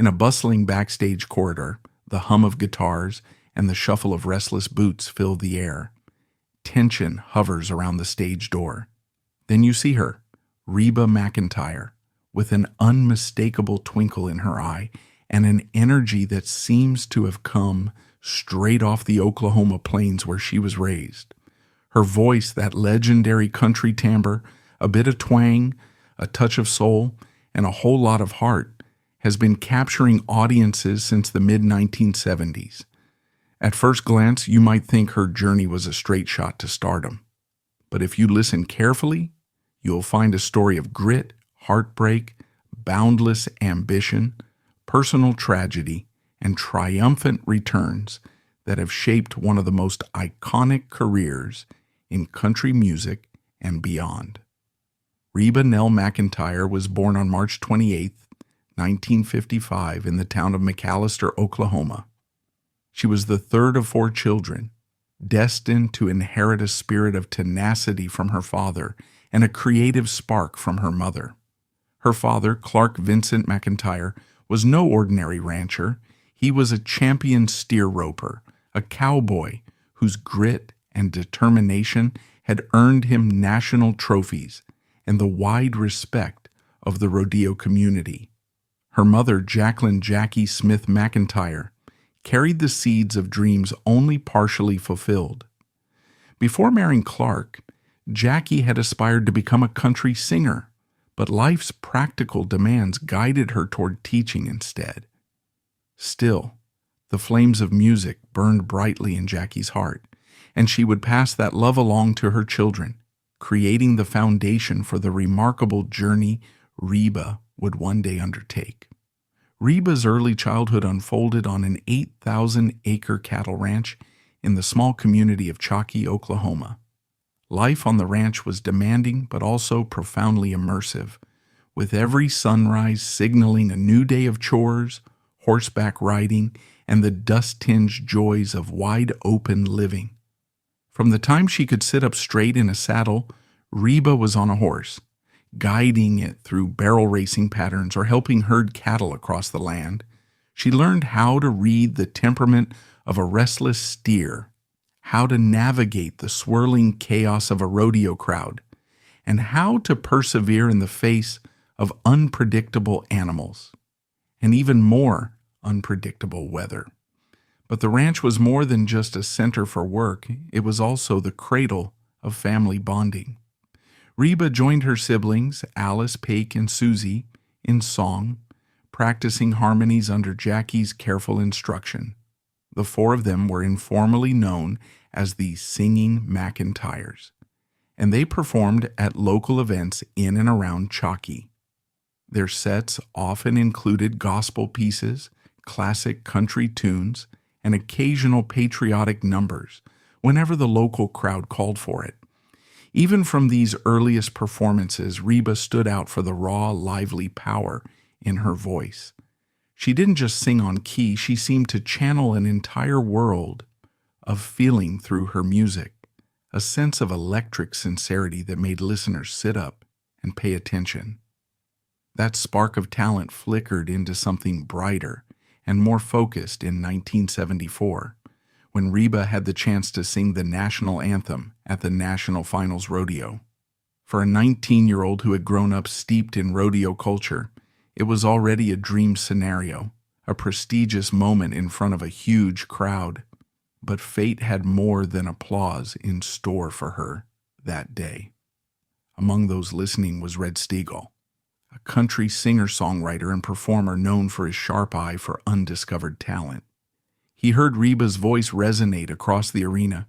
In a bustling backstage corridor, the hum of guitars and the shuffle of restless boots fill the air. Tension hovers around the stage door. Then you see her, Reba McEntire, with an unmistakable twinkle in her eye and an energy that seems to have come straight off the Oklahoma plains where she was raised. Her voice, that legendary country timbre, a bit of twang, a touch of soul, and a whole lot of heart, has been capturing audiences since the mid-1970s. At first glance, you might think her journey was a straight shot to stardom. But if you listen carefully, you'll find a story of grit, heartbreak, boundless ambition, personal tragedy, and triumphant returns that have shaped one of the most iconic careers in country music and beyond. Reba Nell McEntire was born on March 28, 1955, in the town of McAlester, Oklahoma. She was the third of 4 children, destined to inherit a spirit of tenacity from her father and a creative spark from her mother. Her father, Clark Vincent McEntire, was no ordinary rancher. He was a champion steer roper, a cowboy whose grit and determination had earned him national trophies and the wide respect of the rodeo community. Her mother, Jacqueline Jackie Smith McEntire, carried the seeds of dreams only partially fulfilled. Before marrying Clark, Jackie had aspired to become a country singer, but life's practical demands guided her toward teaching instead. Still, the flames of music burned brightly in Jackie's heart, and she would pass that love along to her children, creating the foundation for the remarkable journey Reba would one day undertake. Reba's early childhood unfolded on an 8,000-acre cattle ranch in the small community of Chalky, Oklahoma. Life on the ranch was demanding but also profoundly immersive, with every sunrise signaling a new day of chores, horseback riding, and the dust-tinged joys of wide-open living. From the time she could sit up straight in a saddle, Reba was on a horse, guiding it through barrel racing patterns or helping herd cattle across the land. She learned how to read the temperament of a restless steer, how to navigate the swirling chaos of a rodeo crowd, and how to persevere in the face of unpredictable animals, and even more unpredictable weather. But the ranch was more than just a center for work. It was also the cradle of family bonding. Reba joined her siblings, Alice, Paik, and Susie, in song, practicing harmonies under Jackie's careful instruction. The 4 of them were informally known as the Singing McEntires, and they performed at local events in and around Chalky. Their sets often included gospel pieces, classic country tunes, and occasional patriotic numbers whenever the local crowd called for it. Even from these earliest performances, Reba stood out for the raw, lively power in her voice. She didn't just sing on key, she seemed to channel an entire world of feeling through her music, a sense of electric sincerity that made listeners sit up and pay attention. That spark of talent flickered into something brighter and more focused in 1974, when Reba had the chance to sing the national anthem at the National Finals Rodeo. For a 19-year-old who had grown up steeped in rodeo culture, it was already a dream scenario, a prestigious moment in front of a huge crowd. But fate had more than applause in store for her that day. Among those listening was Red Steagall, a country singer-songwriter and performer known for his sharp eye for undiscovered talent. He heard Reba's voice resonate across the arena,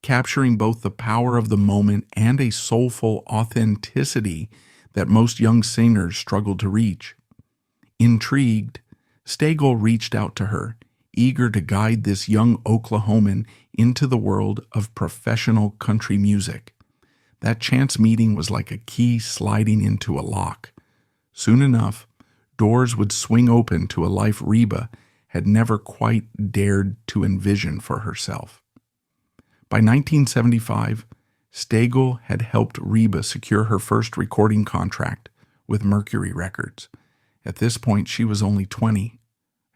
capturing both the power of the moment and a soulful authenticity that most young singers struggled to reach. Intrigued, Steagall reached out to her, eager to guide this young Oklahoman into the world of professional country music. That chance meeting was like a key sliding into a lock. Soon enough, doors would swing open to a life Reba had never quite dared to envision for herself. By 1975, Steagall had helped Reba secure her first recording contract with Mercury Records. At this point, she was only 20,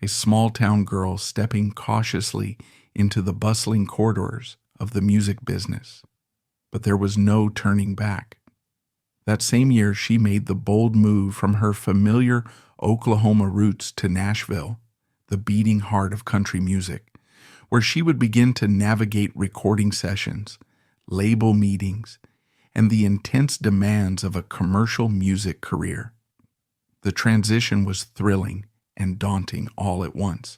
a small-town girl stepping cautiously into the bustling corridors of the music business. But there was no turning back. That same year, she made the bold move from her familiar Oklahoma roots to Nashville, the beating heart of country music, where she would begin to navigate recording sessions, label meetings, and the intense demands of a commercial music career. The transition was thrilling and daunting all at once.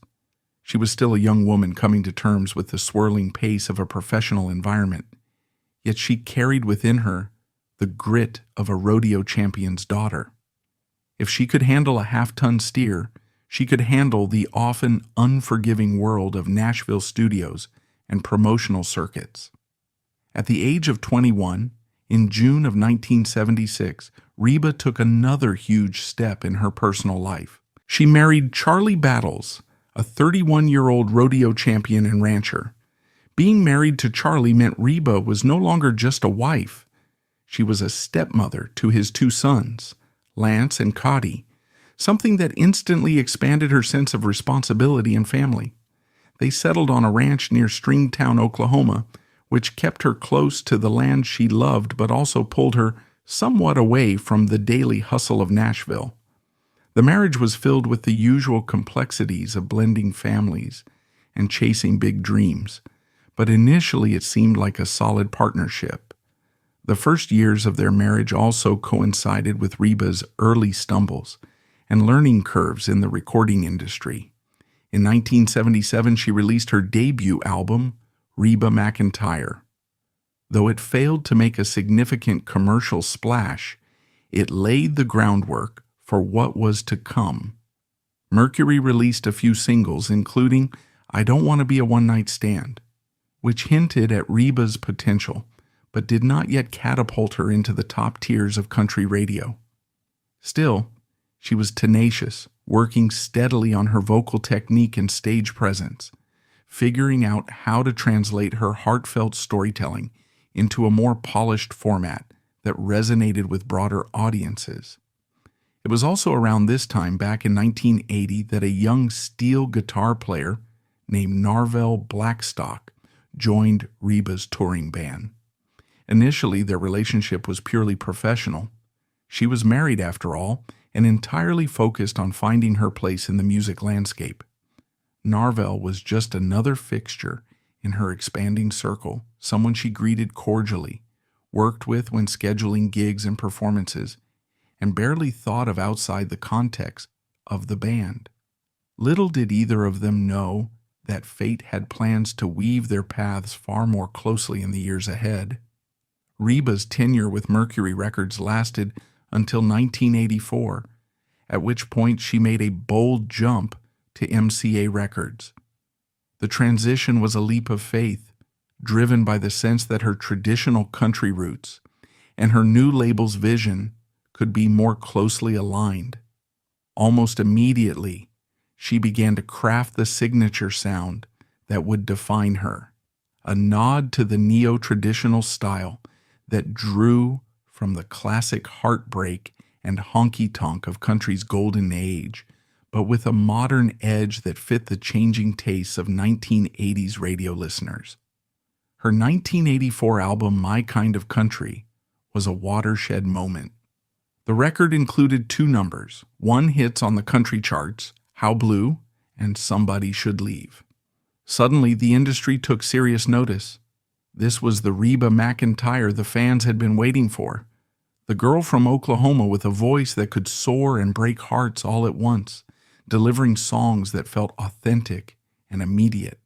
She was still a young woman coming to terms with the swirling pace of a professional environment, yet she carried within her the grit of a rodeo champion's daughter. If she could handle a half-ton steer, she could handle the often unforgiving world of Nashville studios and promotional circuits. At the age of 21, in June of 1976, Reba took another huge step in her personal life. She married Charlie Battles, a 31-year-old rodeo champion and rancher. Being married to Charlie meant Reba was no longer just a wife. She was a stepmother to his two sons, Lance and Cotty, something that instantly expanded her sense of responsibility and family. They settled on a ranch near Stringtown, Oklahoma, which kept her close to the land she loved but also pulled her somewhat away from the daily hustle of Nashville. The marriage was filled with the usual complexities of blending families and chasing big dreams, but initially it seemed like a solid partnership. The first years of their marriage also coincided with Reba's early stumbles and learning curves in the recording industry. In 1977, she released her debut album, Reba McEntire. Though it failed to make a significant commercial splash, it laid the groundwork for what was to come. Mercury released a few singles, including I Don't Want to Be a One-Night Stand, which hinted at Reba's potential, but did not yet catapult her into the top tiers of country radio. Still, she was tenacious, working steadily on her vocal technique and stage presence, figuring out how to translate her heartfelt storytelling into a more polished format that resonated with broader audiences. It was also around this time, back in 1980, that a young steel guitar player named Narvel Blackstock joined Reba's touring band. Initially, their relationship was purely professional. She was married, after all, and entirely focused on finding her place in the music landscape. Narvel was just another fixture in her expanding circle, someone she greeted cordially, worked with when scheduling gigs and performances, and barely thought of outside the context of the band. Little did either of them know that fate had plans to weave their paths far more closely in the years ahead. Reba's tenure with Mercury Records lasted until 1984, at which point she made a bold jump to MCA Records. The transition was a leap of faith, driven by the sense that her traditional country roots and her new label's vision could be more closely aligned. Almost immediately, she began to craft the signature sound that would define her, a nod to the neo-traditional style that drew from the classic heartbreak and honky-tonk of country's golden age, but with a modern edge that fit the changing tastes of 1980s radio listeners. Her 1984 album, My Kind of Country, was a watershed moment. The record included two numbers, one hits on the country charts, How Blue and Somebody Should Leave. Suddenly, the industry took serious notice. This was the Reba McEntire the fans had been waiting for, the girl from Oklahoma with a voice that could soar and break hearts all at once, delivering songs that felt authentic and immediate.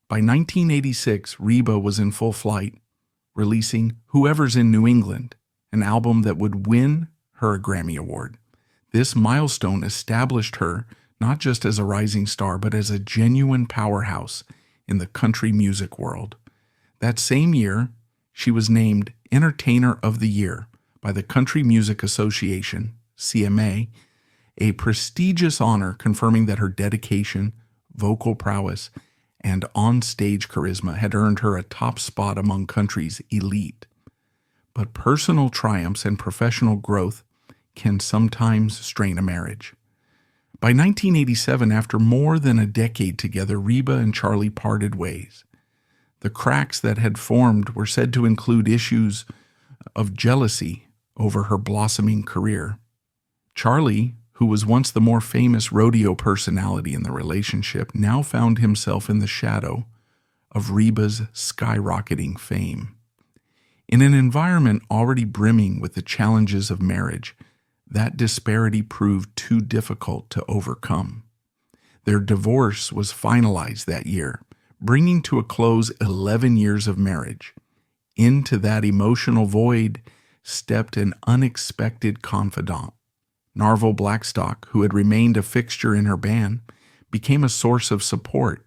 By 1986, Reba was in full flight, releasing Whoever's in New England, an album that would win her a Grammy Award. This milestone established her not just as a rising star, but as a genuine powerhouse in the country music world. That same year, she was named Entertainer of the Year by the Country Music Association, CMA, a prestigious honor confirming that her dedication, vocal prowess, and on-stage charisma had earned her a top spot among country's elite. But personal triumphs and professional growth can sometimes strain a marriage. By 1987, after more than a decade together, Reba and Charlie parted ways. The cracks that had formed were said to include issues of jealousy over her blossoming career. Charlie, who was once the more famous rodeo personality in the relationship, now found himself in the shadow of Reba's skyrocketing fame. In an environment already brimming with the challenges of marriage, that disparity proved too difficult to overcome. Their divorce was finalized that year, bringing to a close 11 years of marriage. Into that emotional void stepped an unexpected confidant. Narvel Blackstock, who had remained a fixture in her band, became a source of support.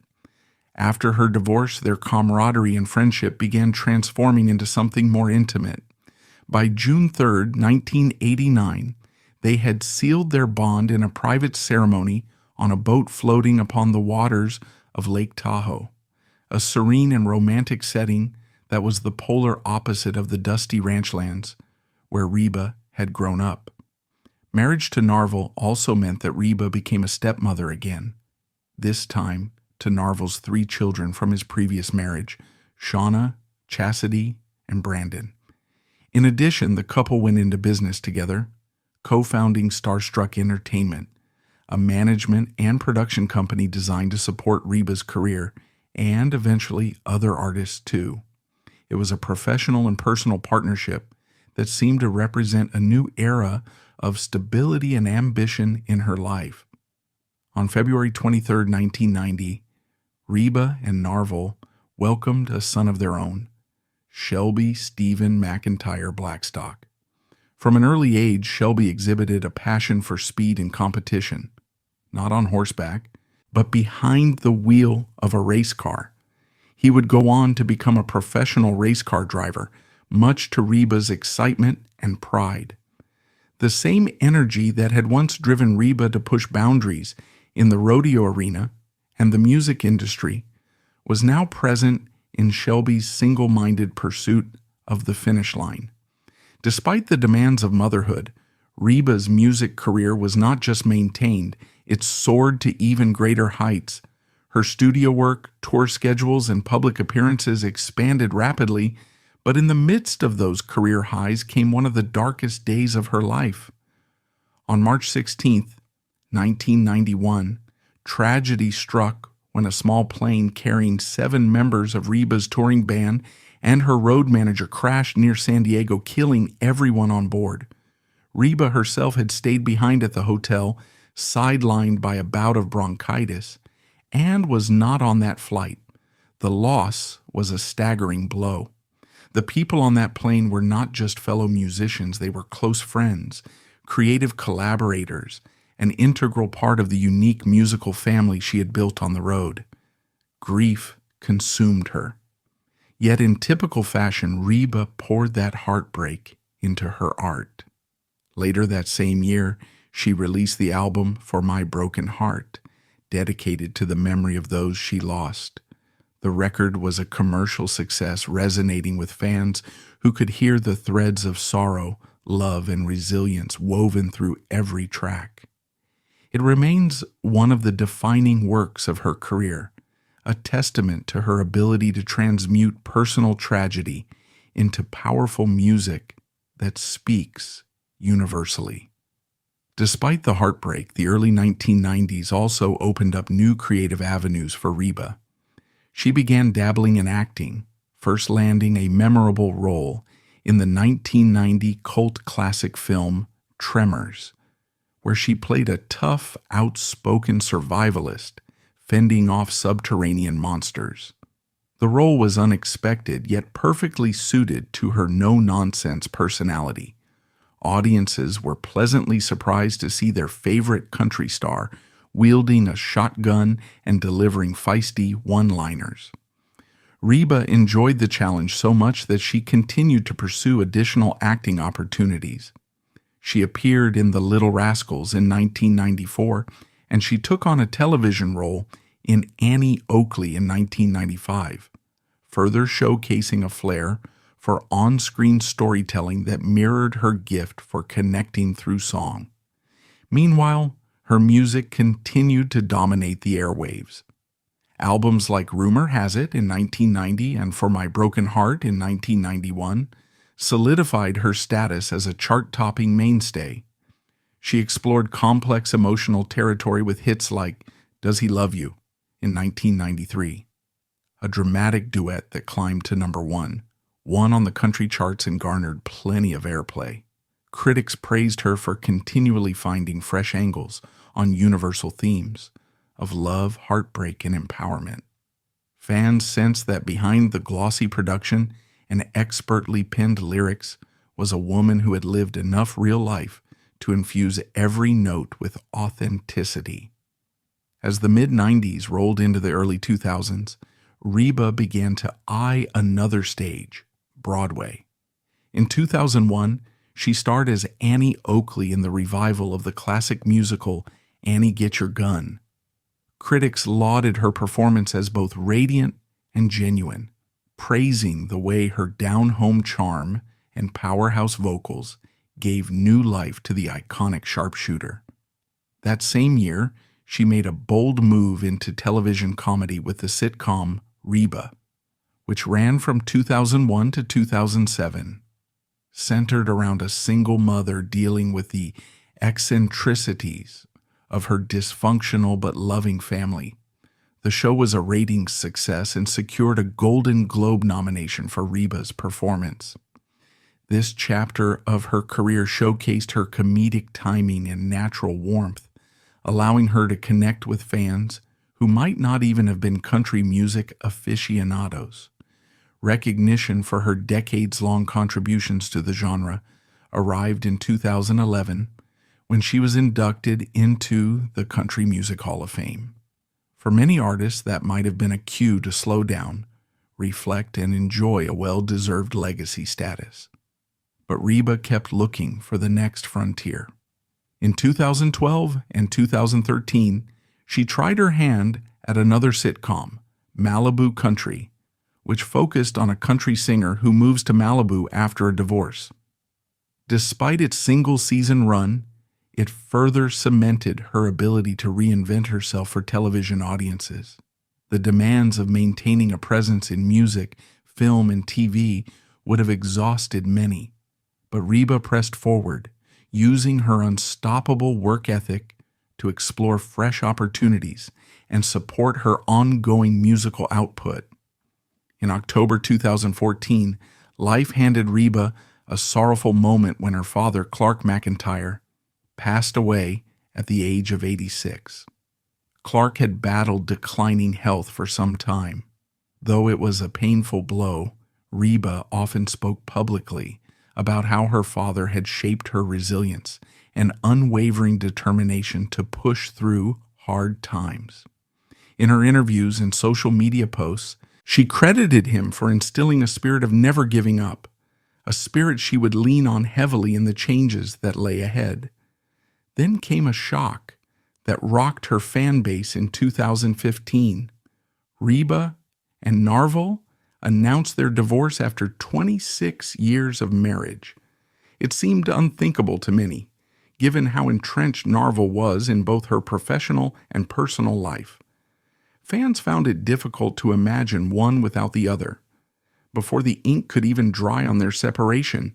After her divorce, their camaraderie and friendship began transforming into something more intimate. By June 3, 1989, they had sealed their bond in a private ceremony on a boat floating upon the waters of Lake Tahoe, a serene and romantic setting that was the polar opposite of the dusty ranchlands where Reba had grown up. Marriage to Narvel also meant that Reba became a stepmother again, this time to Narvel's 3 children from his previous marriage, Shauna, Chastity, and Brandon. In addition, the couple went into business together, co-founding Starstruck Entertainment, a management and production company designed to support Reba's career and eventually other artists too. It was a professional and personal partnership that seemed to represent a new era of stability and ambition in her life. On February 23, 1990, Reba and Narvel welcomed a son of their own, Shelby Stephen McEntire Blackstock. From an early age, Shelby exhibited a passion for speed and competition, not on horseback, but behind the wheel of a race car. He would go on to become a professional race car driver, much to Reba's excitement and pride. The same energy that had once driven Reba to push boundaries in the rodeo arena and the music industry was now present in Shelby's single-minded pursuit of the finish line. Despite the demands of motherhood, Reba's music career was not just maintained, it soared to even greater heights. Her studio work, tour schedules, and public appearances expanded rapidly, but in the midst of those career highs came one of the darkest days of her life. On March 16, 1991, tragedy struck when a small plane carrying 7 members of Reba's touring band and her road manager crashed near San Diego, killing everyone on board. Reba herself had stayed behind at the hotel, sidelined by a bout of bronchitis, and was not on that flight. The loss was a staggering blow. The people on that plane were not just fellow musicians, they were close friends, creative collaborators, an integral part of the unique musical family she had built on the road. Grief consumed her. Yet in typical fashion, Reba poured that heartbreak into her art. Later that same year, she released the album For My Broken Heart, dedicated to the memory of those she lost. The record was a commercial success, resonating with fans who could hear the threads of sorrow, love, and resilience woven through every track. It remains one of the defining works of her career, a testament to her ability to transmute personal tragedy into powerful music that speaks universally. Despite the heartbreak, the early 1990s also opened up new creative avenues for Reba. She began dabbling in acting, first landing a memorable role in the 1990 cult classic film Tremors, where she played a tough, outspoken survivalist fending off subterranean monsters. The role was unexpected, yet perfectly suited to her no-nonsense personality. Audiences were pleasantly surprised to see their favorite country star wielding a shotgun and delivering feisty one-liners. Reba enjoyed the challenge so much that she continued to pursue additional acting opportunities. She appeared in The Little Rascals in 1994, and she took on a television role in Annie Oakley in 1995, further showcasing a flair for on-screen storytelling that mirrored her gift for connecting through song. Meanwhile, Her music continued to dominate the airwaves. Albums like Rumor Has It in 1990 and For My Broken Heart in 1991 solidified her status as a chart-topping mainstay. She explored complex emotional territory with hits like Does He Love You in 1993, a dramatic duet that climbed to number one, won on the country charts and garnered plenty of airplay. Critics praised her for continually finding fresh angles on universal themes of love, heartbreak, and empowerment. Fans sensed that behind the glossy production and expertly penned lyrics was a woman who had lived enough real life to infuse every note with authenticity. As the mid-90s rolled into the early 2000s, Reba began to eye another stage, Broadway. In 2001, she starred as Annie Oakley in the revival of the classic musical Annie Get Your Gun. Critics lauded her performance as both radiant and genuine, praising the way her down-home charm and powerhouse vocals gave new life to the iconic sharpshooter. That same year, she made a bold move into television comedy with the sitcom Reba, which ran from 2001 to 2007. Centered around a single mother dealing with the eccentricities of her dysfunctional but loving family. The show was a ratings success and secured a Golden Globe nomination for Reba's performance. This chapter of her career showcased her comedic timing and natural warmth, allowing her to connect with fans who might not even have been country music aficionados. Recognition for her decades-long contributions to the genre arrived in 2011 when she was inducted into the Country Music Hall of Fame. For many artists, that might have been a cue to slow down, reflect, and enjoy a well-deserved legacy status. But Reba kept looking for the next frontier. In 2012 and 2013, she tried her hand at another sitcom, Malibu Country, which focused on a country singer who moves to Malibu after a divorce. Despite its single-season run, it further cemented her ability to reinvent herself for television audiences. The demands of maintaining a presence in music, film, and TV would have exhausted many, but Reba pressed forward, using her unstoppable work ethic to explore fresh opportunities and support her ongoing musical output. In October 2014, life handed Reba a sorrowful moment when her father, Clark McEntire, passed away at the age of 86. Clark had battled declining health for some time. Though it was a painful blow, Reba often spoke publicly about how her father had shaped her resilience and unwavering determination to push through hard times. In her interviews and social media posts, she credited him for instilling a spirit of never giving up, a spirit she would lean on heavily in the changes that lay ahead. Then came a shock that rocked her fan base in 2015. Reba and Narvel announced their divorce after 26 years of marriage. It seemed unthinkable to many, given how entrenched Narvel was in both her professional and personal life. Fans found it difficult to imagine one without the other. Before the ink could even dry on their separation,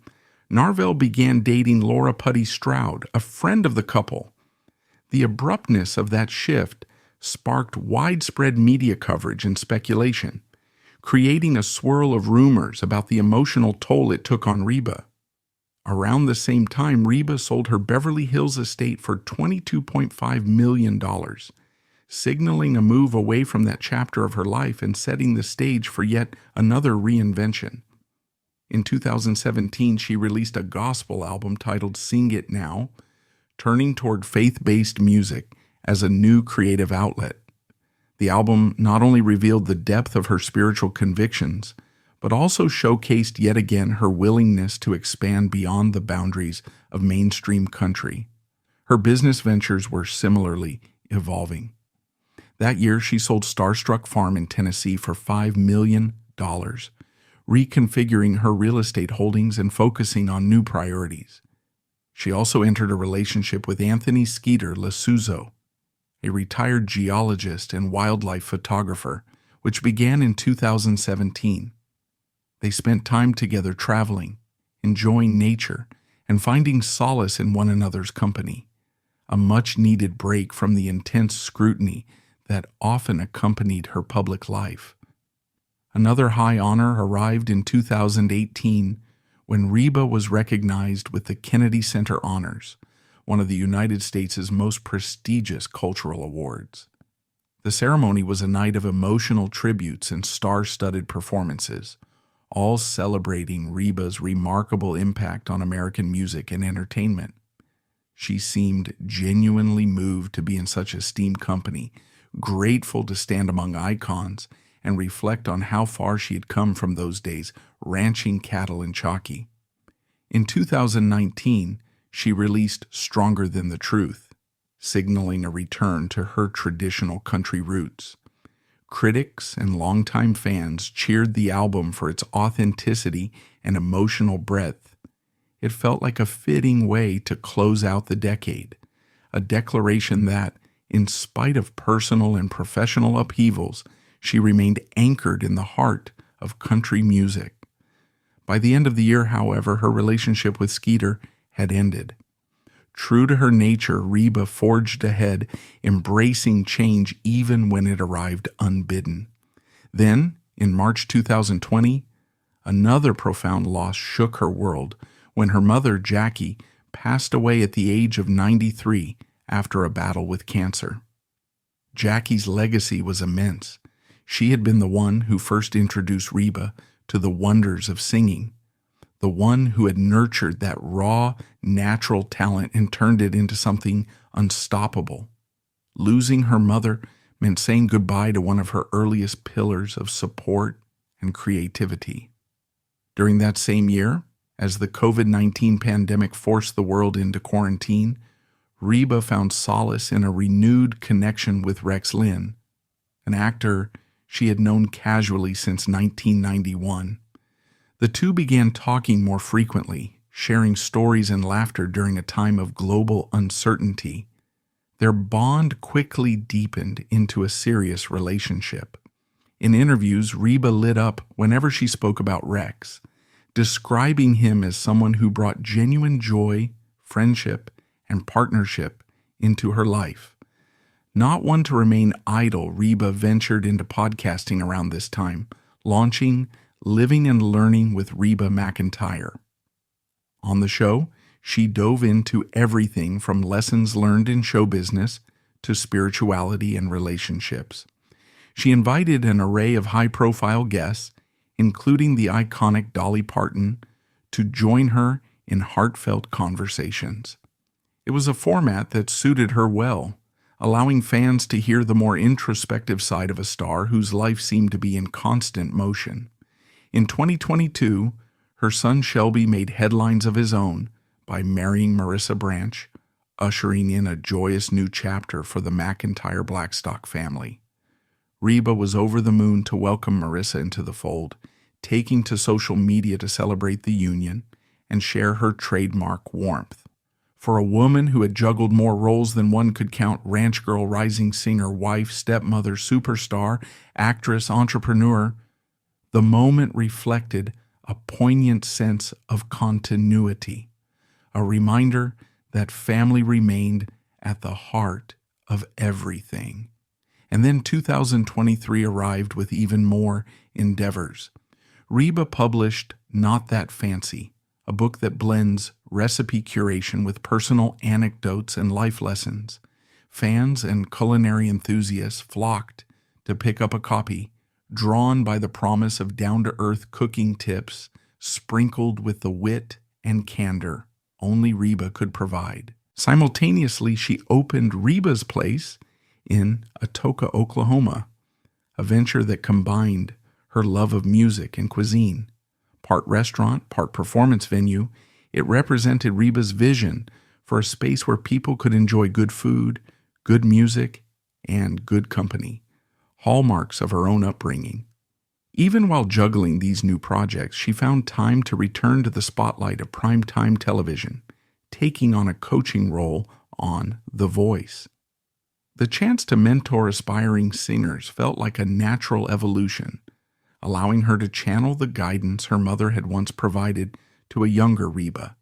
Narvel began dating Laura Putty Stroud, a friend of the couple. The abruptness of that shift sparked widespread media coverage and speculation, creating a swirl of rumors about the emotional toll it took on Reba. Around the same time, Reba sold her Beverly Hills estate for $22.5 million, signaling a move away from that chapter of her life and setting the stage for yet another reinvention. In 2017, she released a gospel album titled Sing It Now, turning toward faith-based music as a new creative outlet. The album not only revealed the depth of her spiritual convictions, but also showcased yet again her willingness to expand beyond the boundaries of mainstream country. Her business ventures were similarly evolving. That year, she sold Starstruck Farm in Tennessee for $5 million, reconfiguring her real estate holdings and focusing on new priorities. She also entered a relationship with Anthony Skeeter Lasuzo, a retired geologist and wildlife photographer, which began in 2017. They spent time together traveling, enjoying nature, and finding solace in one another's company, a much-needed break from the intense scrutiny that often accompanied her public life. Another high honor arrived in 2018 when Reba was recognized with the Kennedy Center Honors, one of the United States' most prestigious cultural awards. The ceremony was a night of emotional tributes and star-studded performances, all celebrating Reba's remarkable impact on American music and entertainment. She seemed genuinely moved to be in such esteemed company, grateful to stand among icons, and reflect on how far she had come from those days ranching cattle in Chalky. In 2019, she released Stronger Than the Truth, signaling a return to her traditional country roots. Critics and longtime fans cheered the album for its authenticity and emotional breadth. It felt like a fitting way to close out the decade, a declaration that, in spite of personal and professional upheavals, she remained anchored in the heart of country music. By the end of the year, however, her relationship with Skeeter had ended. True to her nature, Reba forged ahead, embracing change even when it arrived unbidden. Then, in March 2020, another profound loss shook her world when her mother, Jackie, passed away at the age of 93 after a battle with cancer. Jackie's legacy was immense. She had been the one who first introduced Reba to the wonders of singing, the one who had nurtured that raw, natural talent and turned it into something unstoppable. Losing her mother meant saying goodbye to one of her earliest pillars of support and creativity. During that same year, as the COVID-19 pandemic forced the world into quarantine, Reba found solace in a renewed connection with Rex Linn, an actor she had known casually since 1991. The two began talking more frequently, sharing stories and laughter during a time of global uncertainty. Their bond quickly deepened into a serious relationship. In interviews, Reba lit up whenever she spoke about Rex, describing him as someone who brought genuine joy, friendship, and partnership into her life. Not one to remain idle, Reba ventured into podcasting around this time, launching Living and Learning with Reba McEntire. On the show, she dove into everything from lessons learned in show business to spirituality and relationships. She invited an array of high-profile guests, including the iconic Dolly Parton, to join her in heartfelt conversations. It was a format that suited her well, allowing fans to hear the more introspective side of a star whose life seemed to be in constant motion. In 2022, her son Shelby made headlines of his own by marrying Marissa Branch, ushering in a joyous new chapter for the McEntire Blackstock family. Reba was over the moon to welcome Marissa into the fold, taking to social media to celebrate the union and share her trademark warmth. For a woman who had juggled more roles than one could count, ranch girl, rising singer, wife, stepmother, superstar, actress, entrepreneur, the moment reflected a poignant sense of continuity, a reminder that family remained at the heart of everything. And then 2023 arrived with even more endeavors. Reba published Not That Fancy, a book that blends recipe curation with personal anecdotes and life lessons. Fans and culinary enthusiasts flocked to pick up a copy, drawn by the promise of down-to-earth cooking tips sprinkled with the wit and candor only Reba could provide. Simultaneously, she opened Reba's Place in Atoka, Oklahoma, a venture that combined her love of music and cuisine. Part restaurant, part performance venue, it represented Reba's vision for a space where people could enjoy good food, good music, and good company, hallmarks of her own upbringing. Even while juggling these new projects, she found time to return to the spotlight of primetime television, taking on a coaching role on The Voice. The chance to mentor aspiring singers felt like a natural evolution, allowing her to channel the guidance her mother had once provided to a younger Reba,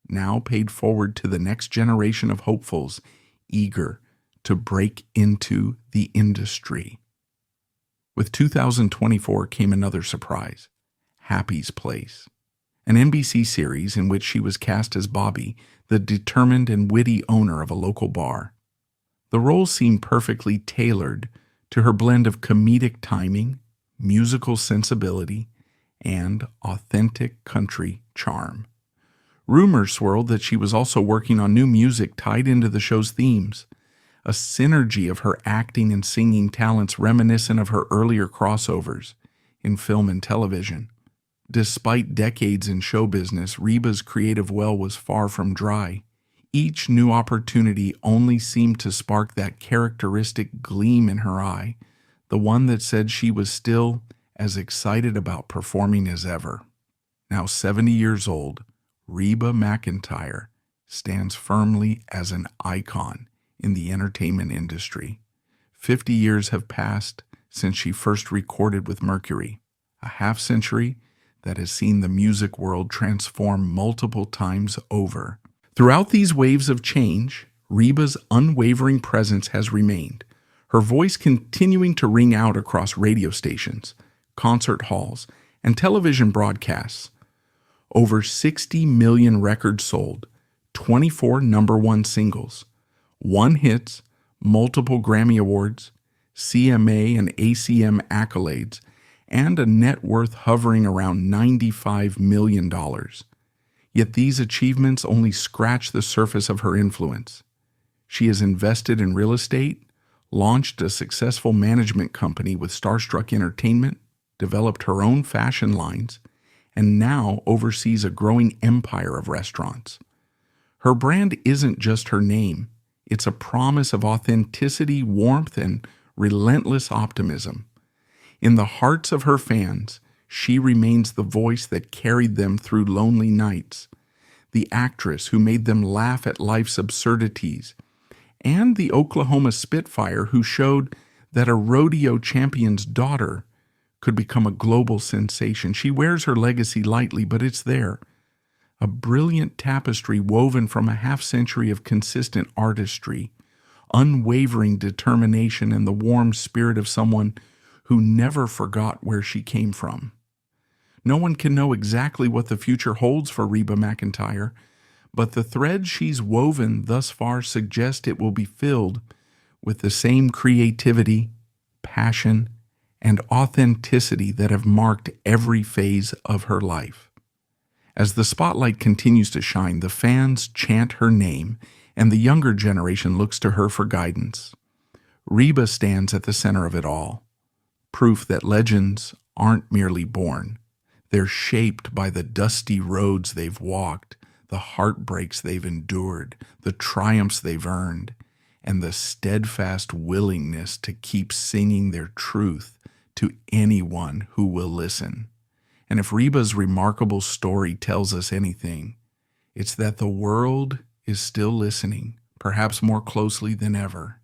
now paid forward to the next generation of hopefuls eager to break into the industry. With 2024 came another surprise, Happy's Place, an NBC series in which she was cast as Bobby, the determined and witty owner of a local bar. The role seemed perfectly tailored to her blend of comedic timing, musical sensibility, and authentic country charm. Rumors swirled that she was also working on new music tied into the show's themes, a synergy of her acting and singing talents reminiscent of her earlier crossovers in film and television. Despite decades in show business, Reba's creative well was far from dry. Each new opportunity only seemed to spark that characteristic gleam in her eye, the one that said she was still as excited about performing as ever. Now 70 years old, Reba McEntire stands firmly as an icon in the entertainment industry. 50 years have passed since she first recorded with Mercury, a half-century that has seen the music world transform multiple times over. Throughout these waves of change, Reba's unwavering presence has remained, her voice continuing to ring out across radio stations, concert halls, and television broadcasts. Over 60 million records sold, 24 #1 singles, 1 hits, multiple Grammy Awards, CMA and ACM accolades, and a net worth hovering around $95 million. Yet these achievements only scratch the surface of her influence. She has invested in real estate, launched a successful management company with Starstruck Entertainment, developed her own fashion lines, and now oversees a growing empire of restaurants. Her brand isn't just her name. It's a promise of authenticity, warmth, and relentless optimism. In the hearts of her fans, she remains the voice that carried them through lonely nights, the actress who made them laugh at life's absurdities, and the Oklahoma Spitfire who showed that a rodeo champion's daughter could become a global sensation. She wears her legacy lightly, but it's there. A brilliant tapestry woven from a half-century of consistent artistry, unwavering determination, and the warm spirit of someone who never forgot where she came from. No one can know exactly what the future holds for Reba McEntire, but the threads she's woven thus far suggest it will be filled with the same creativity, passion, and authenticity that have marked every phase of her life. As the spotlight continues to shine, the fans chant her name, and the younger generation looks to her for guidance. Reba stands at the center of it all, proof that legends aren't merely born. They're shaped by the dusty roads they've walked, the heartbreaks they've endured, the triumphs they've earned, and the steadfast willingness to keep singing their truth to anyone who will listen. And if Reba's remarkable story tells us anything, it's that the world is still listening, perhaps more closely than ever.